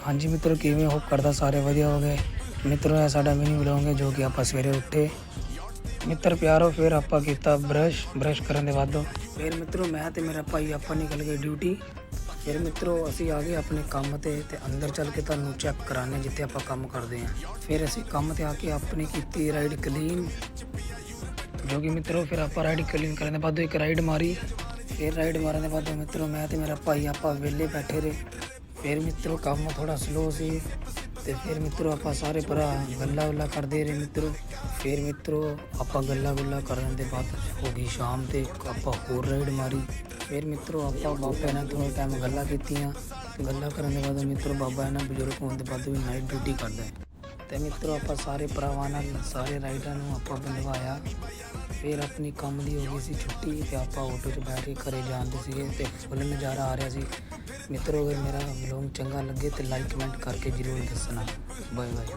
हाँ जी मित्रों, किवें होप करता सारे वधिया हो गए। मित्रों ਇਹ ਸਾਡਾ ਮਿਨੀ ਵਲੌਗ ਹੈ जो कि ਆਪਾਂ ਸਵੇਰੇ ਉੱਠੇ ਮਿੱਤਰ ਪਿਆਰੋ। ਫਿਰ ਆਪਾਂ ਕੀਤਾ ਬ੍ਰਸ਼ ਕਰਨ ਦੇ ਬਾਅਦ ਫਿਰ ਮਿੱਤਰੋ ਮੈਂ ਤੇ ਮੇਰਾ ਭਾਈ ਆਪਾਂ ਨਿਕਲ ਗਏ ਡਿਊਟੀ। ਫਿਰ ਮਿੱਤਰੋ ਅਸੀਂ ਆ ਗਏ ਆਪਣੇ ਕੰਮ ਤੇ ਅੰਦਰ ਚੱਲ ਕੇ ਤੁਹਾਨੂੰ ਚੈੱਕ ਕਰਾਣੇ ਜਿੱਥੇ ਆਪਾਂ ਕੰਮ ਕਰਦੇ ਹਾਂ। ਫਿਰ ਅਸੀਂ ਕੰਮ ਤੇ ਆ ਕੇ ਆਪਣੀ ਕੀਤੀ ਰਾਈਡ ਕਲੀਨ जो कि मित्रों फिर आप राइड क्लीन करने बाद एक राइड मारी। फिर राइड मारने बाद मित्रों मैं तो मेरा भाई आप वेले बैठे रहे। फिर मित्रों काम थोड़ा स्लो सी तो फिर मित्रों आप सारे भरा गल्ला गुल्ला करते रहे मित्रों। फिर मित्रों आप गल्ला गुल्ला करने के बाद हो गई शाम तो आप होर राइड मारी। फिर मित्रों आप बाबा ने थोड़ा टाइम गल्ला कीतियाँ। गल्ला करने के बाद मित्रों बाबा ने बजुर्ग होने के बाद भी नाइट ड्यूटी करता है। तो मित्रों आप सारे भरावां नाल सारे राइडर आप बनवाया। फिर अपनी काम की हो गई सी छुट्टी तो आप ऑटो च बैठ के घरे जाते थे। फुल नज़ारा आ रहा सी। मित्रों अगर मेरा व्लॉग चंगा लगे तो लाइक कमेंट करके जरूर दसना। Bye bye.